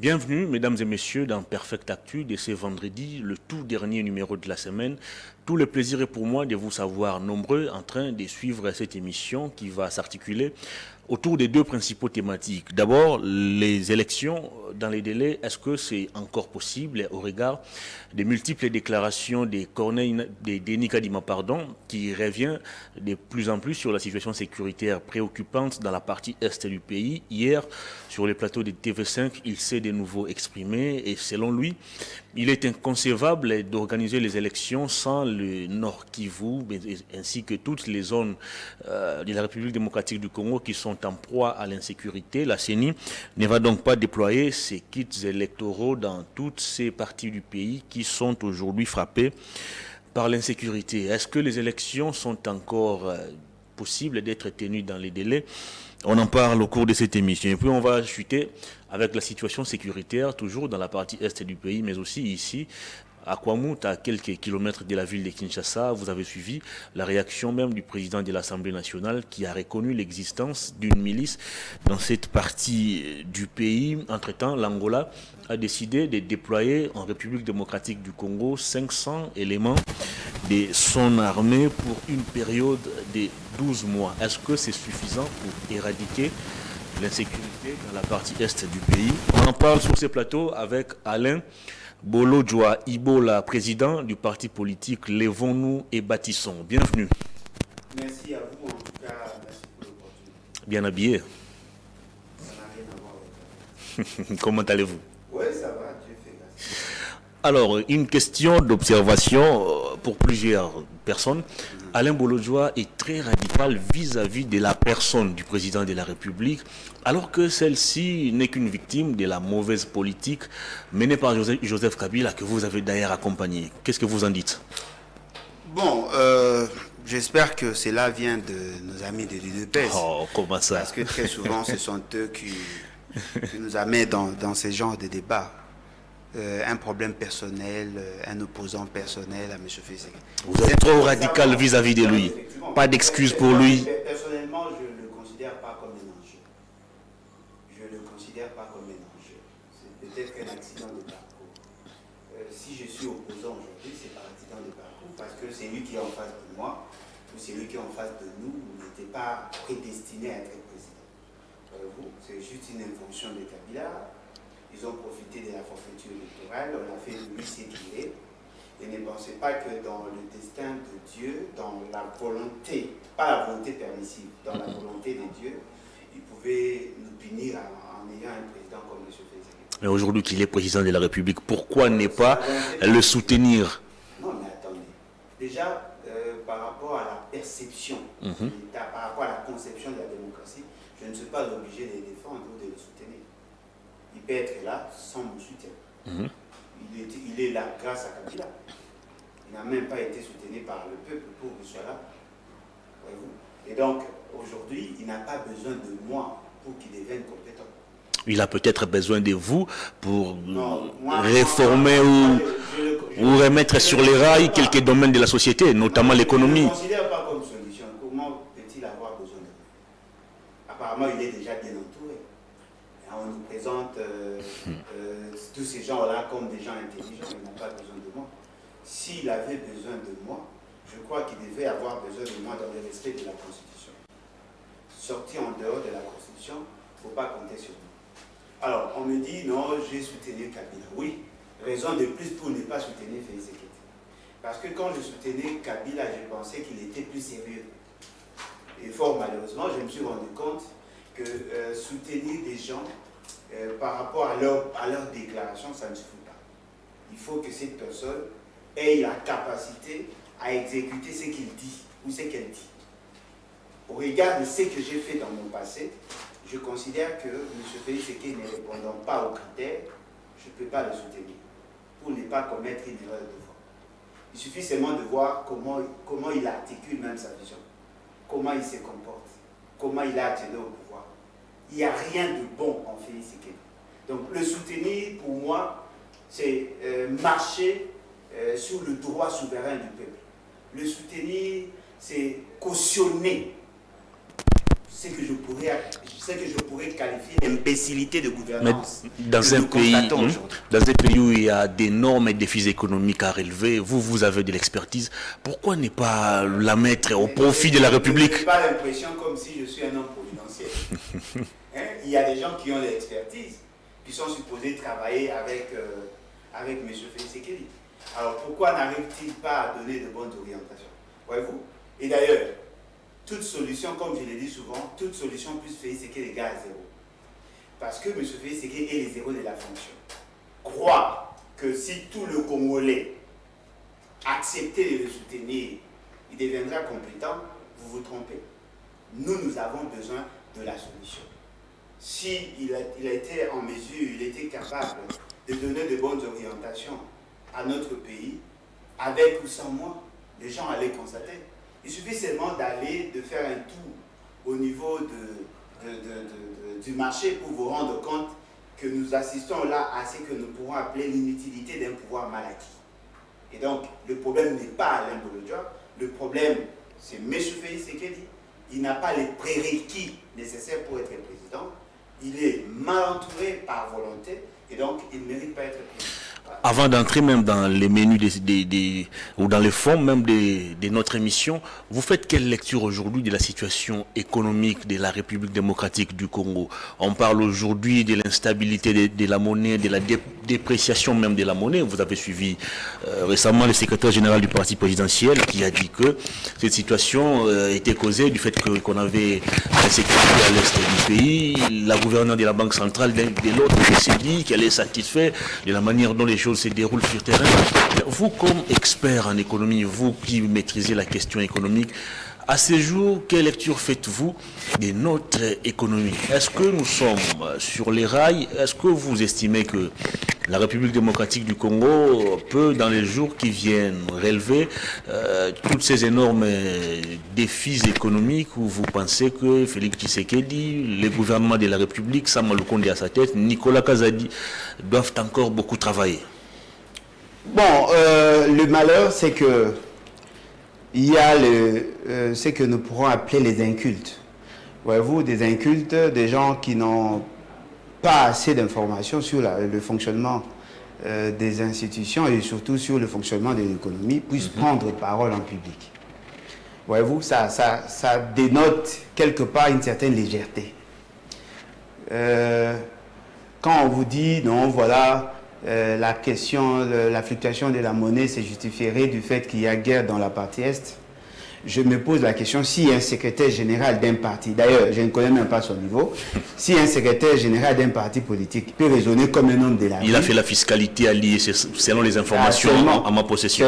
Bienvenue, mesdames et messieurs, dans Perfect Actu de ce vendredi, le tout dernier numéro de la semaine. Tout le plaisir est pour moi de vous savoir nombreux en train de suivre cette émission qui va s'articuler autour des deux principaux thématiques. D'abord, les élections dans les délais, est-ce que c'est encore possible au regard des multiples déclarations des Denis Kadima, qui revient de plus en plus sur la situation sécuritaire préoccupante dans la partie est du pays. Hier, sur les plateaux de TV5, il s'est de nouveau exprimé et selon lui, il est inconcevable d'organiser les élections sans le Nord Kivu, ainsi que toutes les zones de la République démocratique du Congo qui sont en proie à l'insécurité. La CENI ne va donc pas déployer ses kits électoraux dans toutes ces parties du pays qui sont aujourd'hui frappées par l'insécurité. Est-ce que les élections sont encore possibles d'être tenues dans les délais? On en parle au cours de cette émission. Et puis on va chuter avec la situation sécuritaire, toujours dans la partie est du pays, mais aussi ici, à Kwamut, à quelques kilomètres de la ville de Kinshasa. Vous avez suivi la réaction même du président de l'Assemblée nationale qui a reconnu l'existence d'une milice dans cette partie du pays. Entre-temps, l'Angola a décidé de déployer en République démocratique du Congo 500 éléments de son armée pour une période de 12 mois. Est-ce que c'est suffisant pour éradiquer l'insécurité dans la partie est du pays? On en parle sur ces plateaux avec Alain Bolodjoa Ibola, président du parti politique Lèvons-nous et Bâtissons. Bienvenue. Merci à vous, en tout cas, merci pour l'opportunité. Bien habillé. Ça n'a rien à voir avec ça. Comment allez-vous? Oui, ça va, Dieu fait grâce. Alors, une question d'observation pour plusieurs personnes. Alain Bolodjoa est très radical vis-à-vis de la personne du président de la République, alors que celle-ci n'est qu'une victime de la mauvaise politique menée par Joseph Kabila, que vous avez d'ailleurs accompagné. Qu'est-ce que vous en dites? Bon, j'espère que cela vient de nos amis de l'UDPS. Oh, comment ça? Parce que très souvent, ce sont eux qui nous amènent dans ce genre de débat. Un problème personnel, un opposant personnel à M. Fessek. Vous êtes trop radical vis-à-vis de lui. Pas d'excuse pour lui. Personnellement, je ne le considère pas comme un enjeu. Je ne le considère pas comme un enjeu. C'est peut-être un accident de parcours. Si je suis opposant aujourd'hui, c'est par accident de parcours, parce que c'est lui qui est en face de moi, ou c'est lui qui est en face de nous, n'était pas prédestiné à être président. C'est juste une invention de Kabila. Ils ont profité de la forfaiture électorale, on a fait de lui ce qu'il est. Et ne pensez pas que dans le destin de Dieu, dans la volonté, pas la volonté permissive, dans la volonté de Dieu, il pouvait nous punir en ayant un président comme M. Fessek. Mais aujourd'hui qu'il est président de la République, pourquoi ne pas le soutenir? Non, mais attendez. Déjà, par rapport à la perception de l'État, par rapport à la conception de la démocratie, je ne suis pas obligé de le défendre ou de le soutenir. Il peut être là sans mon soutien. Il est là grâce à Kabila. Il n'a même pas été soutenu par le peuple pour qu'il soit là. Voyez-vous. Et donc, aujourd'hui, il n'a pas besoin de moi pour qu'il devienne compétent. Il a peut-être besoin de vous pour réformer ou remettre sur les rails quelques domaines de la société, notamment l'économie. Je ne le considère pas comme solution. Comment peut-il avoir besoin de moi? Apparemment, il est déjà bien entouré. On nous présente tous ces gens-là comme des gens intelligents, ils n'ont pas besoin de moi. S'il avait besoin de moi, je crois qu'il devait avoir besoin de moi dans le respect de la Constitution. Sortir en dehors de la Constitution, il ne faut pas compter sur moi. Alors, on me dit, non, j'ai soutenu Kabila. Oui, raison de plus pour ne pas soutenir Félix Tshisekedi. Parce que quand je soutenais Kabila, je pensais qu'il était plus sérieux. Et fort malheureusement, je me suis rendu compte que soutenir des gens par rapport à leur déclaration, ça ne suffit pas. Il faut que cette personne ait la capacité à exécuter ce qu'il dit ou ce qu'elle dit. Au regard de ce que j'ai fait dans mon passé, je considère que M. Félix Tshisekedi ne répondant pas aux critères, je ne peux pas le soutenir pour ne pas commettre une erreur de foi. Il suffit seulement de voir comment il articule même sa vision, comment il se comporte, comment il a accédé au pouvoir. Il n'y a rien de bon en Félix Tshisekedi. Donc le soutenir, pour moi, c'est marcher sur le droit souverain du peuple. Le soutenir, c'est cautionner ce que je pourrais qualifier d'imbécilité de gouvernance. Mais dans un pays où il y a d'énormes défis économiques à relever, vous avez de l'expertise, pourquoi ne pas la mettre au profit de la République? Je n'ai pas l'impression comme si je suis un homme providentiel. Il y a des gens qui ont de l'expertise, qui sont supposés travailler avec M. Félix Tshisekedi. Alors pourquoi n'arrive-t-il pas à donner de bonnes orientations? Voyez-vous? Et d'ailleurs, toute solution, comme je l'ai dit souvent, toute solution plus Félix Tshisekedi égale à zéro. Parce que M. Félix Tshisekedi est les zéros de la fonction. Croire que si tout le Congolais acceptait de le soutenir, il deviendra compétent, vous vous trompez. Nous avons besoin de la solution. Si il a été en mesure, il était capable de donner de bonnes orientations à notre pays, avec ou sans moi, les gens allaient constater. Il suffit seulement d'aller, de faire un tour au niveau du marché pour vous rendre compte que nous assistons là à ce que nous pourrons appeler l'inutilité d'un pouvoir mal acquis. Et donc, le problème n'est pas Alain Bolodja, le problème, c'est M. Félix Tshisekedi. Il n'a pas les prérequis nécessaires pour être président. Il est mal entouré par volonté et donc il ne mérite pas être président. Avant d'entrer même dans les menus ou dans les fonds même de notre émission, vous faites quelle lecture aujourd'hui de la situation économique de la République démocratique du Congo? On parle aujourd'hui de l'instabilité de la monnaie, de la dépréciation même de la monnaie. Vous avez suivi récemment le secrétaire général du parti présidentiel qui a dit que cette situation était causée du fait qu'on avait l'insécurité à l'est du pays. La gouverneure de la Banque centrale de l'autre s'est dit qu'elle est satisfaite de la manière dont les choses se déroulent sur terrain. Vous, comme expert en économie, vous qui maîtrisez la question économique, à ce jour, quelle lecture faites-vous de notre économie? Est-ce que nous sommes sur les rails? Est-ce que vous estimez que la République démocratique du Congo peut, dans les jours qui viennent, relever tous ces énormes défis économiques où vous pensez que Félix Tshisekedi, le gouvernement de la République, Sama Lukonde à sa tête, Nicolas Kazadi, doivent encore beaucoup travailler? Bon, le malheur, c'est que il y a ce que nous pourrons appeler les incultes. Voyez-vous, des incultes, des gens qui n'ont pas assez d'informations sur le fonctionnement des institutions et surtout sur le fonctionnement de l'économie, puissent prendre parole en public. Voyez-vous, ça dénote quelque part une certaine légèreté. Quand on vous dit, non, voilà, la question, la fluctuation de la monnaie se justifierait du fait qu'il y a guerre dans la partie Est, je me pose la question, si un secrétaire général d'un parti, d'ailleurs je ne connais même pas son niveau, si un secrétaire général d'un parti politique peut raisonner comme un homme de la rue... Il a fait la fiscalité alliée, selon les informations à ma possession.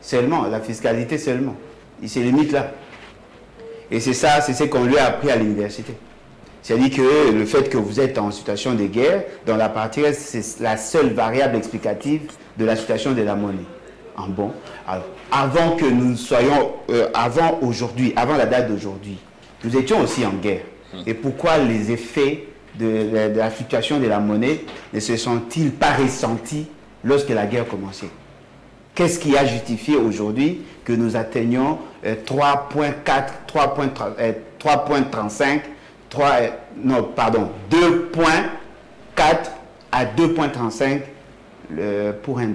Seulement, la fiscalité seulement. Il se limite là. Et c'est ça, c'est ce qu'on lui a appris à l'université. C'est-à-dire que le fait que vous êtes en situation de guerre, dans la partie Est, c'est la seule variable explicative de la situation de la monnaie. En bon, alors, avant que nous soyons, avant la date d'aujourd'hui, nous étions aussi en guerre. Et pourquoi les effets de la fluctuation de la monnaie ne se sont-ils pas ressentis lorsque la guerre commençait? Qu'est-ce qui a justifié aujourd'hui que nous atteignions 3,35 2,4 à 2,35 pour $1?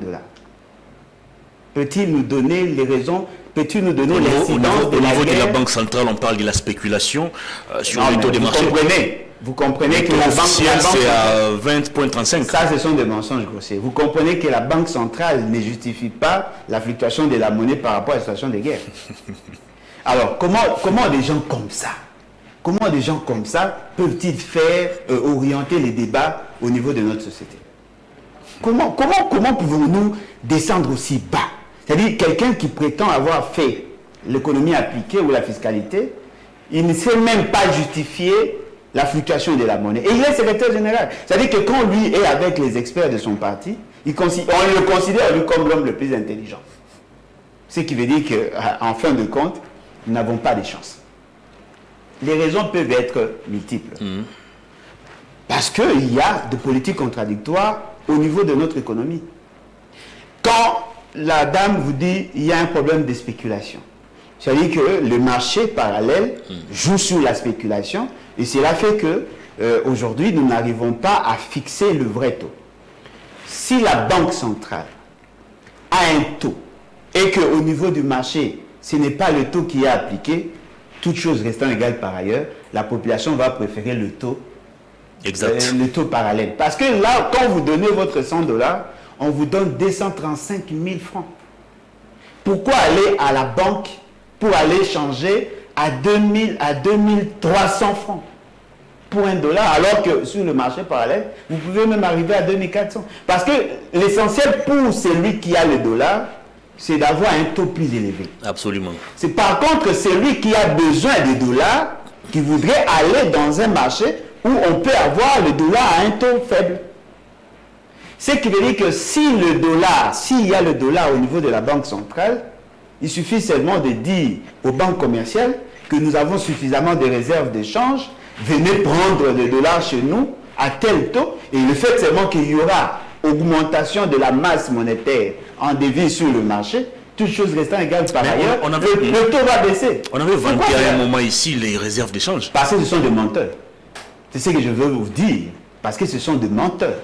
Peut-il nous donner les raisons? Peut-il nous donner l'incidence de la guerre? Au niveau de la Banque centrale, on parle de la spéculation sur les taux de marché. Vous comprenez que la banque c'est à 20,35. Ça, ce sont des mensonges grossiers. Vous comprenez que la Banque centrale ne justifie pas la fluctuation de la monnaie par rapport à la situation de guerre. Alors, comment des gens comme ça peuvent-ils faire orienter les débats au niveau de notre société? Comment pouvons-nous descendre aussi bas? C'est-à-dire quelqu'un qui prétend avoir fait l'économie appliquée ou la fiscalité, il ne sait même pas justifier la fluctuation de la monnaie. Et il est secrétaire général. C'est-à-dire que quand lui est avec les experts de son parti, on le considère lui comme l'homme le plus intelligent. Ce qui veut dire qu'en fin de compte, nous n'avons pas de chance. Les raisons peuvent être multiples. Parce qu'il y a des politiques contradictoires au niveau de notre économie. Quand la dame vous dit qu'il y a un problème de spéculation, C'est-à-dire que le marché parallèle joue sur la spéculation et cela fait que aujourd'hui, nous n'arrivons pas à fixer le vrai taux. Si la Banque centrale a un taux et qu'au niveau du marché, ce n'est pas le taux qui est appliqué, toutes choses restant égales par ailleurs, la population va préférer le taux, le taux parallèle. Parce que là, quand vous donnez votre 100 $, on vous donne 235 000 francs. Pourquoi aller à la banque pour aller changer à 2300 francs pour $1, alors que sur le marché parallèle, vous pouvez même arriver à 2400. Parce que l'essentiel pour celui qui a le dollar, c'est d'avoir un taux plus élevé. Absolument. C'est par contre celui qui a besoin des dollars, qui voudrait aller dans un marché où on peut avoir le dollar à un taux faible. Ce qui veut dire que s'il y a le dollar au niveau de la banque centrale, il suffit seulement de dire aux banques commerciales que nous avons suffisamment de réserves d'échange, venez prendre le dollar chez nous à tel taux, et le fait seulement qu'il y aura augmentation de la masse monétaire en devise sur le marché, toutes choses restant égales par ailleurs, le taux va baisser. On avait vanté à un moment ici les réserves d'échange. Parce que ce sont des menteurs. C'est ce que je veux vous dire. Parce que ce sont des menteurs.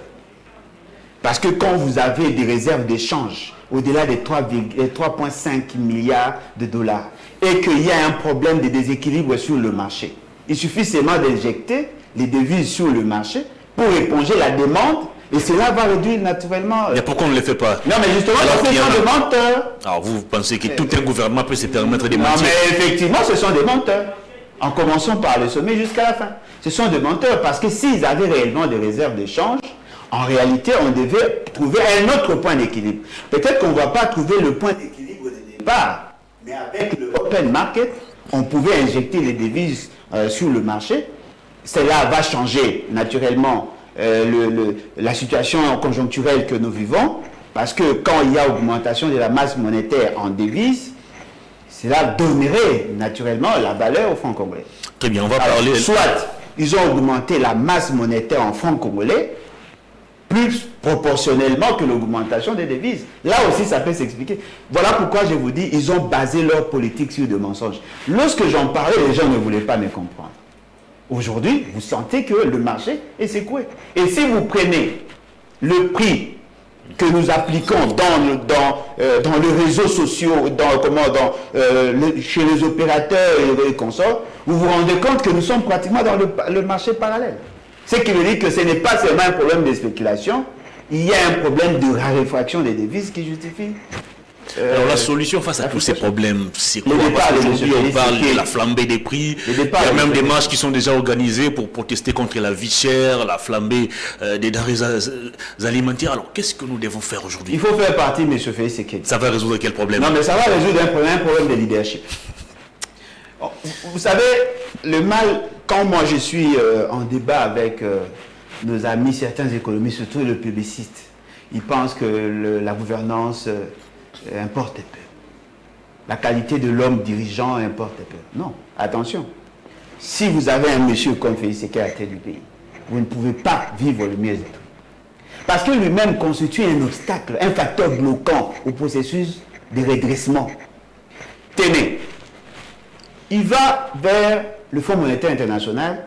Parce que quand vous avez des réserves d'échange au-delà des 3,5 milliards de dollars et qu'il y a un problème de déséquilibre sur le marché, il suffit seulement d'injecter les devises sur le marché pour éponger la demande et cela va réduire naturellement. Mais pourquoi on ne le fait pas? Non, mais justement, ce sont des menteurs. Alors vous pensez que tout un gouvernement peut se permettre de mentir? Non, mais effectivement, ce sont des menteurs. En commençant par le sommet jusqu'à la fin. Ce sont des menteurs parce que s'ils avaient réellement des réserves d'échange, en réalité, on devait trouver un autre point d'équilibre. Peut-être qu'on ne va pas trouver le point d'équilibre de départ, mais avec le open market, on pouvait injecter les devises sur le marché. Cela va changer naturellement la situation conjoncturelle que nous vivons, parce que quand il y a augmentation de la masse monétaire en devises, cela donnerait naturellement la valeur au franc congolais. Très bien, on va parler... Soit ils ont augmenté la masse monétaire en franc congolais, plus proportionnellement que l'augmentation des devises. Là aussi, ça peut s'expliquer. Voilà pourquoi je vous dis, ils ont basé leur politique sur des mensonges. Lorsque j'en parlais, les gens ne voulaient pas me comprendre. Aujourd'hui, vous sentez que le marché est secoué. Et si vous prenez le prix que nous appliquons dans les réseaux sociaux, chez les opérateurs et les consorts, vous vous rendez compte que nous sommes pratiquement dans le marché parallèle. Ce qui veut dire que ce n'est pas seulement un problème de spéculation, il y a un problème de raréfaction des devises qui justifie. Alors la solution face à tous ces problèmes, c'est quoi? Aujourd'hui, on parle de la flambée des prix. Il y a même des marches qui sont déjà organisées pour protester contre la vie chère, la flambée des denrées alimentaires. Alors qu'est-ce que nous devons faire aujourd'hui? Il faut faire partie, M. Félix Sekedi. Ça va résoudre quel problème? Non, mais ça va résoudre un problème de leadership. Vous savez, le mal, quand moi je suis en débat avec nos amis, certains économistes, surtout les publicistes, ils pensent que la gouvernance importe peu. La qualité de l'homme dirigeant importe peu. Non, attention. Si vous avez un monsieur comme Félix Sekedi à la tête du pays, vous ne pouvez pas vivre le mieux-être. Parce que lui-même constitue un obstacle, un facteur bloquant au processus de redressement. Tenez, il va vers le Fonds monétaire international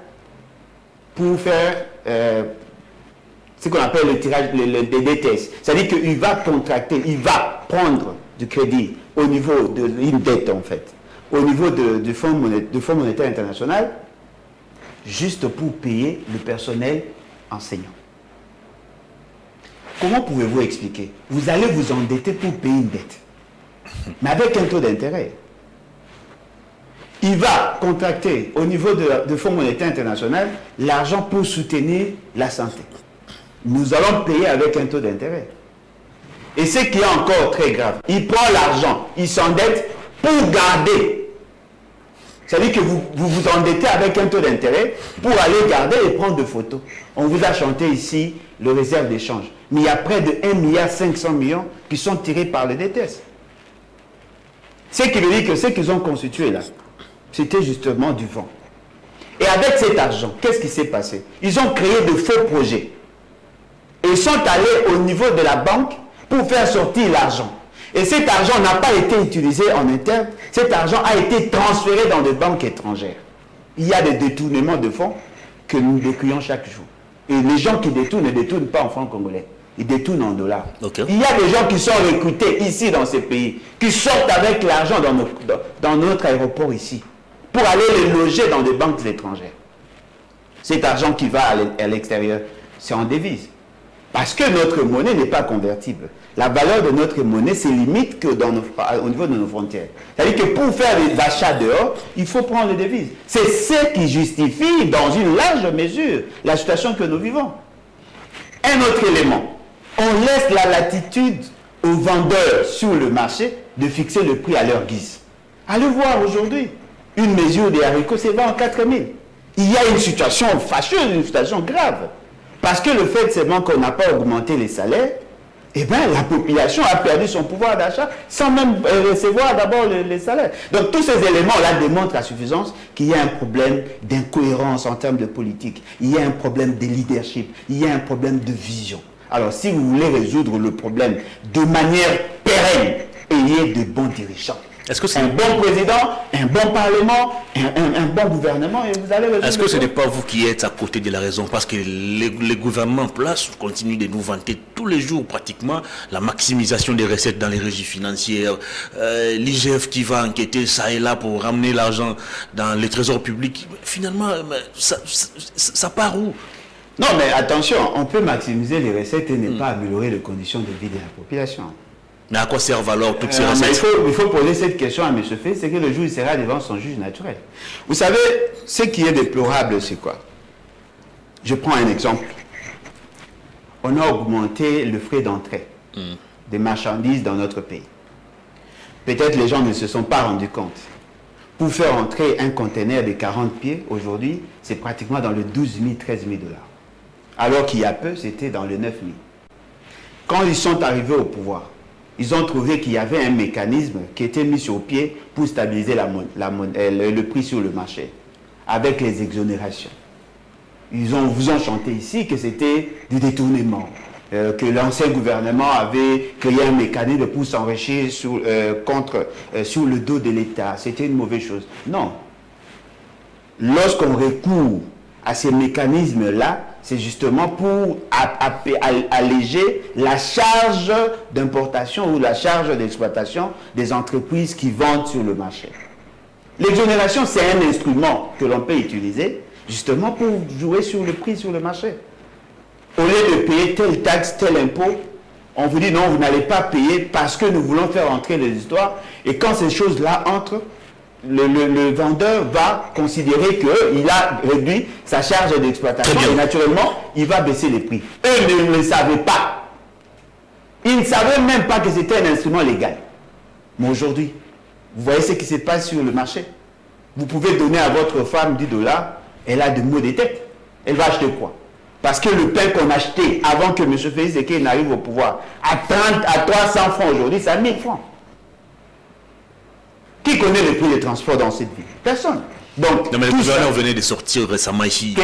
pour faire ce qu'on appelle le tirage des DTS. C'est-à-dire qu'il va contracter, il va prendre du crédit au niveau d'une dette en fait, au niveau du Fonds monétaire international, juste pour payer le personnel enseignant. Comment pouvez-vous expliquer? Vous allez vous endetter pour payer une dette, mais avec un taux d'intérêt. Il va contracter au niveau du Fonds monétaire international l'argent pour soutenir la santé. Nous allons payer avec un taux d'intérêt. Et ce qui est encore très grave, il prend l'argent, il s'endette pour garder. C'est-à-dire que vous vous endettez avec un taux d'intérêt pour aller garder et prendre des photos. On vous a chanté ici le réserve d'échange. Mais il y a près de 1,5 milliard qui sont tirés par le DTS. Ce qui veut dire que ce qu'ils ont constitué là, c'était justement du vent. Et avec cet argent, qu'est-ce qui s'est passé? Ils ont créé de faux projets. Et ils sont allés au niveau de la banque pour faire sortir l'argent. Et cet argent n'a pas été utilisé en interne, cet argent a été transféré dans des banques étrangères. Il y a des détournements de fonds que nous décrions chaque jour. Et les gens qui détournent ne détournent pas en francs congolais. Ils détournent en dollars. Okay. Il y a des gens qui sont recrutés ici dans ces pays, qui sortent avec l'argent dans notre aéroport ici, pour aller les loger dans des banques étrangères. Cet argent qui va à l'extérieur, c'est en devise. Parce que notre monnaie n'est pas convertible. La valeur de notre monnaie se limite que au niveau de nos frontières. C'est-à-dire que pour faire les achats dehors, il faut prendre les devises. C'est ce qui justifie, dans une large mesure, la situation que nous vivons. Un autre élément, on laisse la latitude aux vendeurs sur le marché de fixer le prix à leur guise. Allez voir aujourd'hui, une mesure des haricots, c'est 20 à 4 000. Il y a une situation fâcheuse, une situation grave. Parce que le fait seulement qu'on n'a pas augmenté les salaires, eh bien, la population a perdu son pouvoir d'achat sans même recevoir d'abord les salaires. Donc, tous ces éléments-là démontrent à suffisance qu'il y a un problème d'incohérence en termes de politique. Il y a un problème de leadership. Il y a un problème de vision. Alors, si vous voulez résoudre le problème de manière pérenne, ayez de bons dirigeants. Est-ce que c'est un bon président, un bon parlement, un bon gouvernement, et vous allez résoudre. Est-ce que ce n'est pas vous qui êtes à côté de la raison? Parce que les gouvernements en place continuent de nous vanter tous les jours pratiquement la maximisation des recettes dans les régies financières, l'IGF qui va enquêter ça et là pour ramener l'argent dans les trésors publics. Finalement, ça part où? Non, mais attention, on peut maximiser les recettes et ne pas améliorer les conditions de vie de la population. Mais à quoi servent alors toutes ces recettes? Il faut poser cette question à M. Fay, c'est que le jour il sera devant son juge naturel. Vous savez, ce qui est déplorable, c'est quoi? Je prends un exemple. On a augmenté le frais d'entrée des marchandises dans notre pays. Peut-être les gens ne se sont pas rendus compte. Pour faire entrer un conteneur de 40 pieds, aujourd'hui, c'est pratiquement dans le 12 000, 13 000 $. Alors qu'il y a peu, c'était dans le 9 000. Quand ils sont arrivés au pouvoir, ils ont trouvé qu'il y avait un mécanisme qui était mis sur pied pour stabiliser le prix sur le marché, avec les exonérations. Ils vous ont chanté ici que c'était du détournement, que l'ancien gouvernement avait créé un mécanisme pour s'enrichir sur le dos de l'État. C'était une mauvaise chose. Non. Lorsqu'on recourt à ces mécanismes-là, c'est justement pour alléger la charge d'importation ou la charge d'exploitation des entreprises qui vendent sur le marché. L'exonération, c'est un instrument que l'on peut utiliser justement pour jouer sur le prix sur le marché. Au lieu de payer telle taxe, tel impôt, on vous dit non, vous n'allez pas payer parce que nous voulons faire entrer les histoires. Et quand ces choses-là entrent, le vendeur va considérer qu'il a réduit sa charge d'exploitation et naturellement, il va baisser les prix. Eux ne le savaient pas. Ils ne savaient même pas que c'était un instrument légal. Mais aujourd'hui, vous voyez ce qui se passe sur le marché. Vous pouvez donner à votre femme 10 $, elle a des maux de tête. Elle va acheter quoi? Parce que le pain qu'on achetait avant que M. Félix Tshisekedi n'arrive au pouvoir à 300 francs aujourd'hui, c'est à 1000 francs. Qui connaît le prix des transports dans cette ville? Personne. Donc, non, mais le gouverneur venait de sortir récemment ici.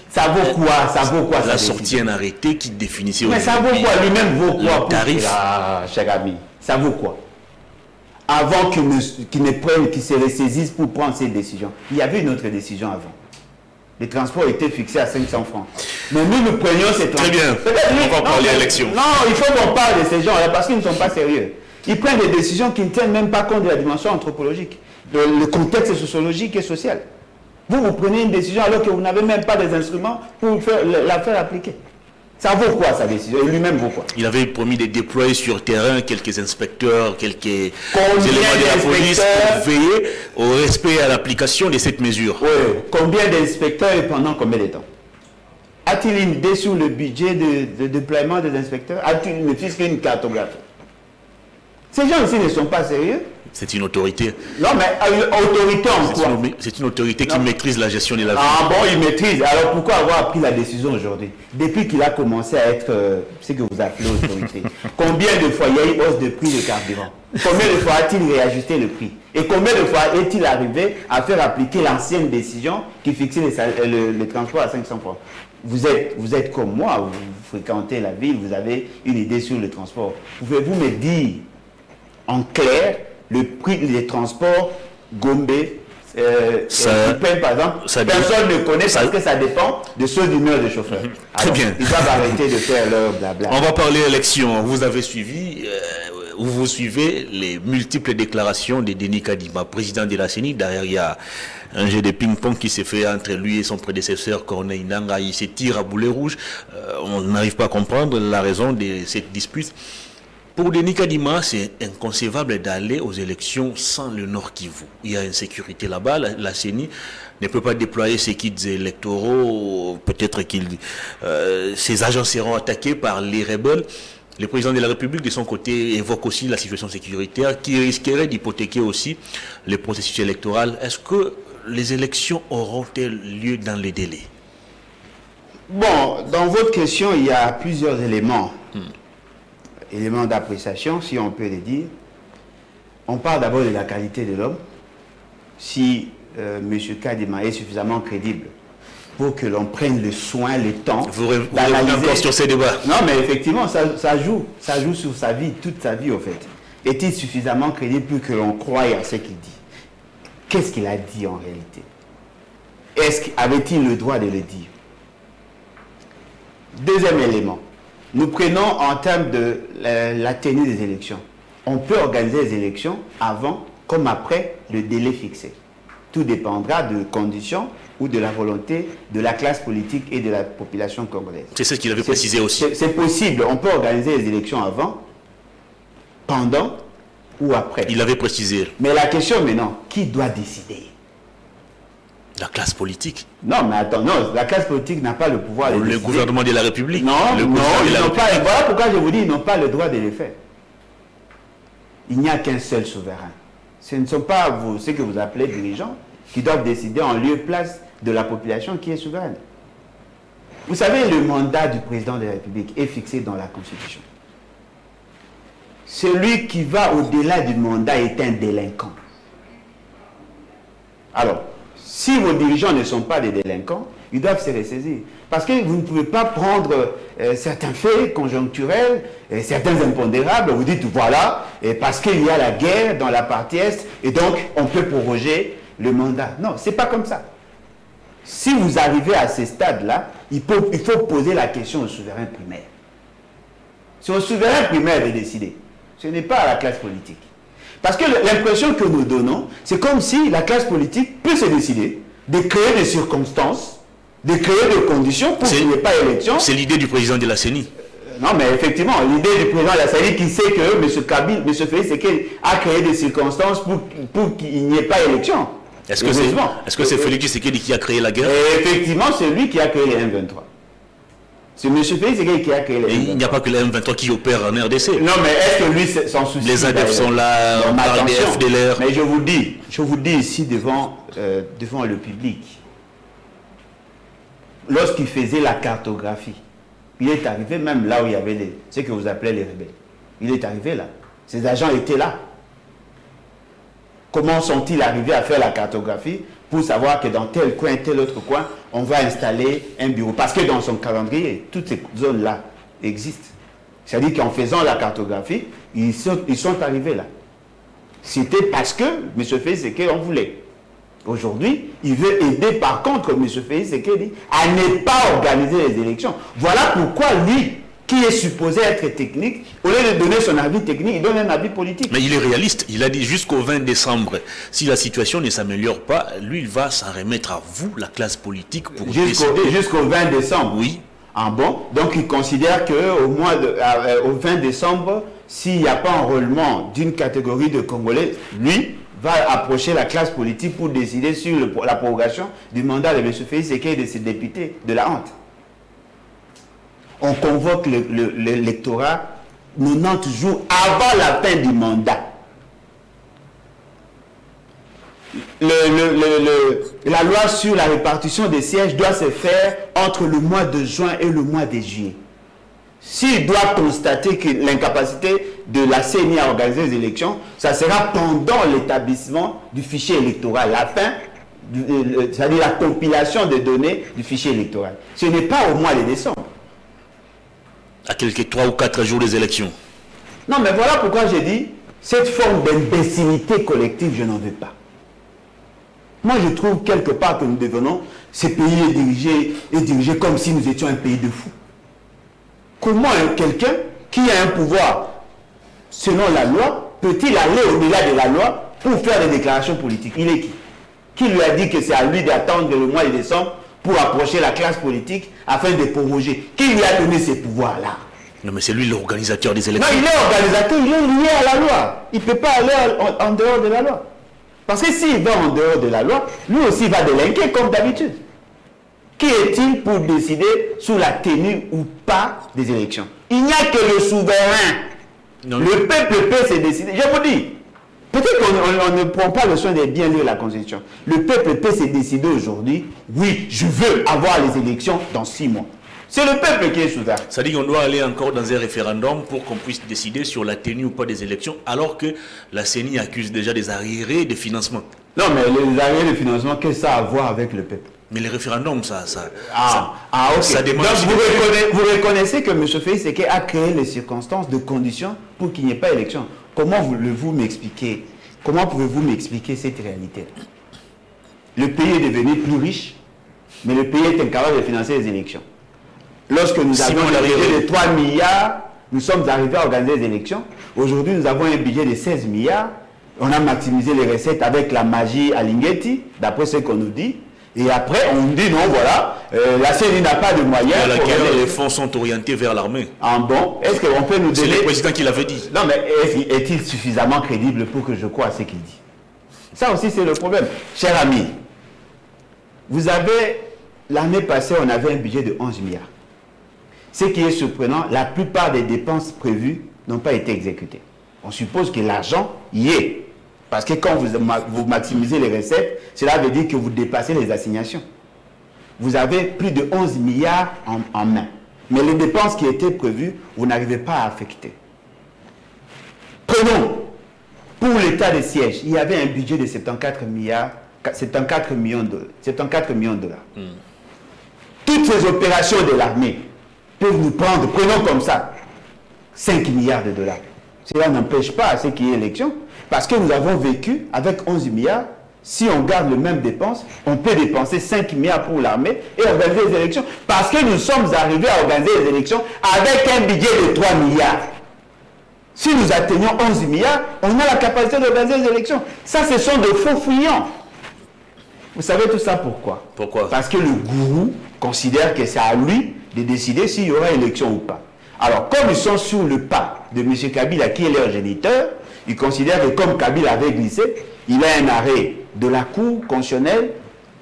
Ça vaut quoi? Ça vaut quoi? Il a sorti un arrêté qui définissait. Mais ça vaut quoi? Lui-même vaut quoi? Le tarif. Cher ami, ça vaut quoi? Avant qu'ils se ressaisissent pour prendre ces décisions. Il y avait une autre décision avant. Les transports étaient fixés à 500 francs. Mais nous prenions ces transports. Très bien. On va parler d'élection. Non, il faut qu'on parle de ces gens-là parce qu'ils ne sont pas sérieux. Ils prennent des décisions qui ne tiennent même pas compte de la dimension anthropologique, le contexte sociologique et social. Vous prenez une décision alors que vous n'avez même pas des instruments pour la faire appliquer. Ça vaut quoi sa décision? Et lui-même vaut quoi? Il avait promis de déployer sur terrain quelques inspecteurs, quelques éléments de la police pour veiller au respect et à l'application de cette mesure. Oui. Combien d'inspecteurs et pendant combien de temps? A-t-il une idée sur le budget de déploiement des inspecteurs? A-t-il ne fût qu'une cartographie? Ces gens aussi ne sont pas sérieux. C'est une autorité. Non, mais autorité en quoi? C'est une autorité qui maîtrise la gestion de la vie. Ah bon, il maîtrise. Alors pourquoi avoir pris la décision aujourd'hui? Depuis qu'il a commencé à être ce que vous appelez autorité. Combien de fois il y a eu hausse de prix de carburant? Combien de fois a-t-il réajusté le prix? Et combien de fois est-il arrivé à faire appliquer l'ancienne décision qui fixait les transports à 500 francs? Vous êtes comme moi, vous fréquentez la ville, vous avez une idée sur le transport. Pouvez-vous me dire En clair, le prix des transports Gombe, par exemple, personne ne connaît parce que ça dépend de ceux d'humeur des chauffeurs. Très bien. Ils doivent arrêter de faire leur blabla. On va parler élection. Vous avez suivi, ou vous suivez les multiples déclarations de Denis Kadima, président de la CENI. Derrière, il y a un jeu de ping-pong qui s'est fait entre lui et son prédécesseur, Corneille Nangaa. Il se tire à boulet rouge. On n'arrive pas à comprendre la raison de cette dispute. Pour Denis Kadima, c'est inconcevable d'aller aux élections sans le Nord Kivu. Il y a une sécurité là-bas. La CENI ne peut pas déployer ses kits électoraux. Peut-être que ses agents seront attaqués par les rebelles. Le président de la République, de son côté, évoque aussi la situation sécuritaire qui risquerait d'hypothéquer aussi le processus électoral. Est-ce que les élections auront-elles lieu dans les délais? Bon, dans votre question, il y a plusieurs éléments. Éléments d'appréciation, si on peut les dire. On parle d'abord de la qualité de l'homme. Si M. Kadima est suffisamment crédible pour que l'on prenne le soin, le temps d'analyser encore sur ces débats. Non, mais effectivement, ça joue sur sa vie, toute sa vie, au fait. Est-il suffisamment crédible pour que l'on croie à ce qu'il dit? Qu'est-ce qu'il a dit en réalité? Avait-il le droit de le dire? Deuxième élément. Nous prenons en termes de la tenue des élections. On peut organiser les élections avant comme après le délai fixé. Tout dépendra de conditions ou de la volonté de la classe politique et de la population congolaise. C'est ce qu'il avait précisé aussi. C'est possible. On peut organiser les élections avant, pendant ou après. Il avait précisé. Mais la question maintenant, qui doit décider? La classe politique. Non, mais attends, non, la classe politique n'a pas le pouvoir de décider. Le gouvernement de la République. Non, ils n'ont pas. Voilà pourquoi je vous dis, ils n'ont pas le droit de le faire. Il n'y a qu'un seul souverain. Ce ne sont pas vous, ceux que vous appelez dirigeants, qui doivent décider en lieu et place de la population qui est souveraine. Vous savez, le mandat du président de la République est fixé dans la Constitution. Celui qui va au-delà du mandat est un délinquant. Alors, si vos dirigeants ne sont pas des délinquants, ils doivent se ressaisir. Parce que vous ne pouvez pas prendre certains faits conjoncturels, certains impondérables, vous dites voilà, parce qu'il y a la guerre dans la partie Est, et donc on peut proroger le mandat. Non, ce n'est pas comme ça. Si vous arrivez à ce stade-là, il faut poser la question au souverain primaire. C'est au souverain primaire de décider. Ce n'est pas à la classe politique. Parce que l'impression que nous donnons, c'est comme si la classe politique peut se décider de créer des circonstances, de créer des conditions pour qu'il n'y ait pas élection. C'est l'idée du président de la CENI. Non, mais effectivement, l'idée du président de la CENI qui sait que M. Félix Tshisekedi a créé des circonstances pour qu'il n'y ait pas élection. Est-ce que c'est Félix Tshisekedi qui a créé la guerre? Effectivement, c'est lui qui a créé les M23. C'est M. Félix Tshisekedi qui a créé les M23. Il n'y a pas que les M23 qui opèrent en RDC. Non, mais est-ce que lui s'en soucie? Les ADF sont là, on parle des FDLR. Mais je vous dis ici devant le public, lorsqu'il faisait la cartographie, il est arrivé même là où il y avait ce que vous appelez les rebelles. Il est arrivé là. Ces agents étaient là. Comment sont-ils arrivés à faire la cartographie pour savoir que dans tel coin, tel autre coin, on va installer un bureau? Parce que dans son calendrier, toutes ces zones-là existent. C'est-à-dire qu'en faisant la cartographie, ils sont arrivés là. C'était parce que M. Félix Tshisekedi en voulait. Aujourd'hui, il veut aider par contre M. Félix Tshisekedi à ne pas organiser les élections. Voilà pourquoi lui, qui est supposé être technique, au lieu de donner son avis technique, il donne un avis politique. Mais il est réaliste. Il a dit jusqu'au 20 décembre, si la situation ne s'améliore pas, lui, il va s'en remettre à vous, la classe politique, pour décider. Jusqu'au 20 décembre. Oui. Ah bon? Donc il considère qu'au au 20 décembre, s'il n'y a pas enrôlement d'une catégorie de Congolais, lui va approcher la classe politique pour décider sur la prorogation du mandat de M. Félix Tshisekedi et de ses députés de la honte. On convoque l'électorat 90 jours avant la fin du mandat. La loi sur la répartition des sièges doit se faire entre le mois de juin et le mois de juillet. S'il doit constater que l'incapacité de la CENI à organiser les élections, ça sera pendant l'établissement du fichier électoral, la fin, c'est-à-dire la compilation des données du fichier électoral. Ce n'est pas au mois de décembre. À quelques 3 ou 4 jours des élections. Non, mais voilà pourquoi j'ai dit, Cette forme d'imbécilité collective, je n'en veux pas. Moi, je trouve quelque part que nous devenons, ces pays est dirigé comme si nous étions un pays de fous. Comment quelqu'un qui a un pouvoir selon la loi peut-il aller au-delà de la loi pour faire des déclarations politiques? Il est qui? Qui lui a dit que c'est à lui d'attendre le mois de décembre pour approcher la classe politique afin de proroger? Qui lui a donné ces pouvoirs-là? Non, mais c'est lui l'organisateur des élections. Non, il est organisateur, il est lié à la loi. Il ne peut pas aller en dehors de la loi. Parce que s'il va en dehors de la loi, lui aussi va délinquer comme d'habitude. Qui est-il pour décider sous la tenue ou pas des élections? Il n'y a que le souverain. Non, le peuple peut se décider. Je vous dis, peut-être qu'on ne prend pas le soin de bien lire la Constitution. Le peuple peut se décider aujourd'hui, oui, je veux avoir les élections dans 6 mois. C'est le peuple qui est souverain. Ça dit qu'on doit aller encore dans un référendum pour qu'on puisse décider sur la tenue ou pas des élections, alors que la CENI accuse déjà des arriérés de financement. Non, mais les arriérés de financement, qu'est-ce que ça a à voir avec le peuple? Mais les référendums, ok. Ça demande. Donc vous reconnaissez que M. Félix Séké a créé les circonstances de conditions pour qu'il n'y ait pas élection. Comment pouvez-vous m'expliquer cette réalité? Le pays est devenu plus riche, mais le pays est incapable de financer les élections. Lorsque nous avions un budget de 3 milliards, nous sommes arrivés à organiser les élections. Aujourd'hui, nous avons un budget de 16 milliards. On a maximisé les recettes avec la magie à Linguetti, d'après ce qu'on nous dit. Et après, on dit non, voilà, la CENI n'a pas de moyens. À laquelle les fonds sont orientés vers l'armée. Ah bon? Est-ce qu'on peut nous donner... C'est le président qui l'avait dit. Non, mais est-il suffisamment crédible pour que je croie à ce qu'il dit? Ça aussi, c'est le problème. Cher ami, vous avez, l'année passée, on avait un budget de 11 milliards. Ce qui est surprenant, la plupart des dépenses prévues n'ont pas été exécutées. On suppose que l'argent y est. Parce que quand vous maximisez les recettes, cela veut dire que vous dépassez les assignations. Vous avez plus de 11 milliards en main. Mais les dépenses qui étaient prévues, vous n'arrivez pas à affecter. Prenons, pour l'état de siège, il y avait un budget de 74 millions de dollars. Toutes ces opérations de l'armée peuvent nous prendre, prenons comme ça, 5 milliards de dollars. Cela n'empêche pas à ce qu'il y ait élection, parce que nous avons vécu avec 11 milliards. Si on garde les mêmes dépenses, on peut dépenser 5 milliards pour l'armée et organiser les élections. Parce que nous sommes arrivés à organiser les élections avec un budget de 3 milliards. Si nous atteignons 11 milliards, on a la capacité d'organiser les élections. Ça, ce sont de faux fouillants. Vous savez tout ça pourquoi? Pourquoi? Parce que le gourou considère que c'est à lui de décider s'il y aura élection ou pas. Alors, comme ils sont sur le pas de M. Kabila, qui est leur géniteur, ils considèrent que comme Kabila avait glissé, il a un arrêt de la Cour constitutionnelle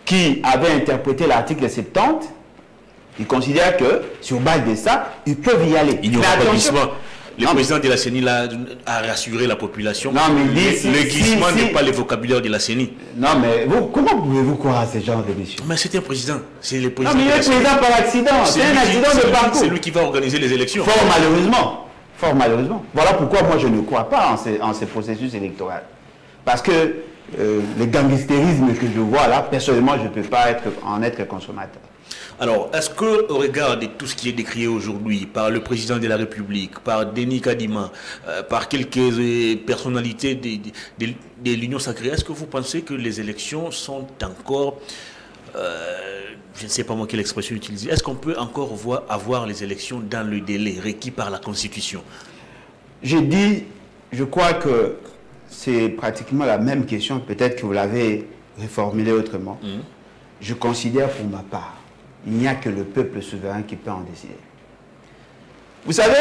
qui avait interprété l'article 70. Ils considèrent que, sur base de ça, ils peuvent y aller. Il n'y aura pas glissement. Le président de la CENI a rassuré la population. Non, mais le glissement n'est pas le vocabulaire de la CENI. Non, mais comment pouvez-vous croire à ce genre de monsieur? Mais c'est un président. C'est le président. Non, mais il est président par accident. C'est un accident de parcours. C'est lui qui va organiser les élections. Fort malheureusement. Fort malheureusement. Voilà pourquoi moi je ne crois pas en ces processus électoraux. Parce que le gangstérisme que je vois là, personnellement, je ne peux pas en être consommateur. Alors, est-ce qu'au regard de tout ce qui est décrié aujourd'hui par le président de la République, par Denis Kadima, par quelques personnalités de l'Union sacrée, est-ce que vous pensez que les élections sont encore, je ne sais pas moi quelle expression utiliser, est-ce qu'on peut encore avoir les élections dans le délai requis par la Constitution? Je crois que c'est pratiquement la même question, peut-être que vous l'avez reformulée autrement. Je considère pour ma part, il n'y a que le peuple souverain qui peut en décider. Vous savez,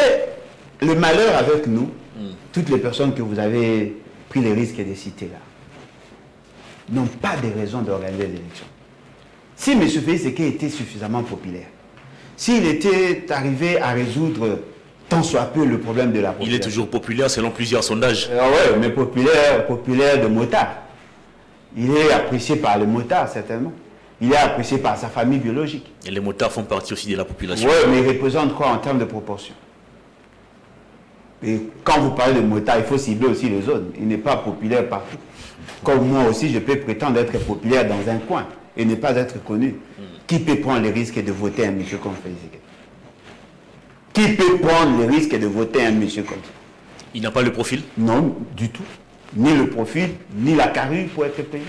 le malheur avec nous, toutes les personnes que vous avez pris les risques de citer là, n'ont pas de raison d'organiser les élections. Si M. Félix Séké était suffisamment populaire, s'il était arrivé à résoudre tant soit peu le problème de la population... Il est toujours populaire selon plusieurs sondages. Oui, mais populaire de motard. Il est apprécié par les motards, certainement. Il est apprécié par sa famille biologique. Et les motards font partie aussi de la population. Oui, mais ils représentent quoi en termes de proportion? Et quand vous parlez de motards, il faut cibler aussi les zones. Il n'est pas populaire partout. Comme moi aussi, je peux prétendre être populaire dans un coin et ne pas être connu. Qui peut prendre le risque de voter un monsieur comme Félix Séké? Qui peut prendre le risque de voter un monsieur comme ça? Il n'a pas le profil? Non, du tout. Ni le profil, ni la carrure pour être payé.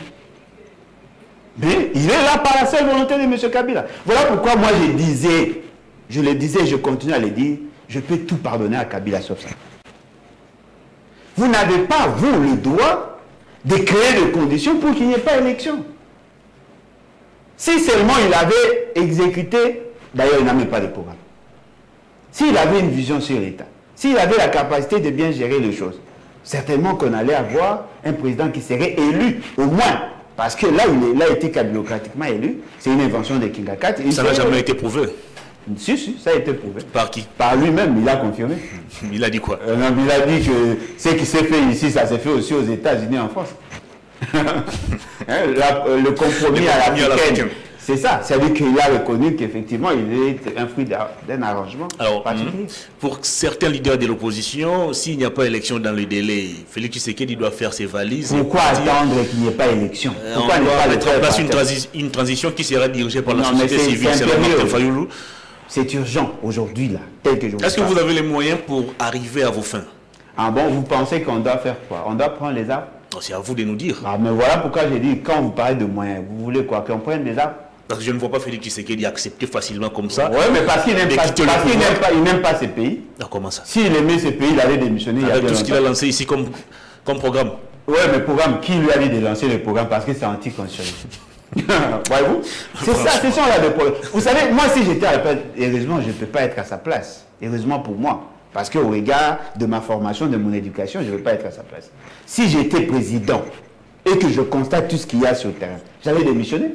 Mais il est là par la seule volonté de M. Kabila. Voilà pourquoi moi je le disais, je continue à le dire, je peux tout pardonner à Kabila sauf ça. Vous n'avez pas, vous, le droit de créer des conditions pour qu'il n'y ait pas d'élection. Si seulement il avait exécuté, d'ailleurs il n'a même pas de programme. S'il avait une vision sur l'État, s'il avait la capacité de bien gérer les choses, certainement qu'on allait avoir un président qui serait élu, au moins. Parce que là, il a été démocratiquement élu. C'est une invention de Kingakat. Ça n'a jamais été prouvé. Si, ça a été prouvé. Par qui? Par lui-même, il a confirmé. Il a dit quoi? Non, il a dit que ce qui s'est fait ici, ça s'est fait aussi aux États-Unis, en France. Le compromis à l'africaine. C'est ça, c'est-à-dire qu'il a reconnu qu'effectivement il est un fruit d'un arrangement particulier. Pour certains leaders de l'opposition, s'il n'y a pas élection dans le délai, Félix Tshisekedi doit faire ses valises. Pourquoi attendre qu'il n'y ait pas élection? Pourquoi on doit mettre en place une transition qui sera dirigée par la société civile, c'est Martin Fayoulou. C'est urgent aujourd'hui, là, tel que je vous parle. Est-ce que vous avez les moyens pour arriver à vos fins? Ah bon, vous pensez qu'on doit faire quoi? On doit prendre les arbres? C'est à vous de nous dire. Ah, mais voilà pourquoi j'ai dit, quand vous parlez de moyens, vous voulez quoi? Qu'on prenne des arbres? Parce que je ne vois pas Félix Tshisekedi accepter facilement comme ça. Oui, mais parce qu'il n'aime pas ces pays. Alors, comment ça? S'il aimait ces pays, il allait démissionner. Avec tout ce qu'il a lancé ici comme programme. Oui, mais programme, qui lui a dit de lancer le programme? Parce que c'est anticonstitutionnel. Voyez-vous? C'est ça, c'est ça là le problème. Vous savez, moi si j'étais à la place, heureusement je ne peux pas être à sa place. Heureusement pour moi. Parce qu'au regard de ma formation, de mon éducation, je ne veux pas être à sa place. Si j'étais président et que je constate tout ce qu'il y a sur le terrain, j'allais démissionner.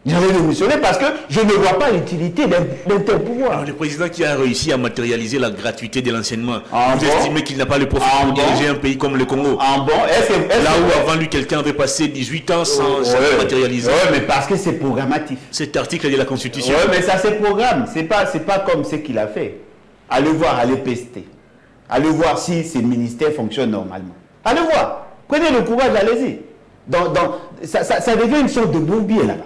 J'avais démissionné parce que je ne vois pas l'utilité d'un tel pouvoir. Le président qui a réussi à matérialiser la gratuité de l'enseignement, vous estimez qu'il n'a pas le profil pour diriger un pays comme le Congo? Là où avant lui, quelqu'un avait passé 18 ans sans matérialiser. Oui, mais parce que c'est programmatif. Cet article de la Constitution. Oui, mais ça c'est programme. C'est pas comme ce qu'il a fait. Allez voir, allez pester. Allez voir si ces ministères fonctionnent normalement. Allez voir. Prenez le courage, allez-y. Ça devient une sorte de bourbier là-bas.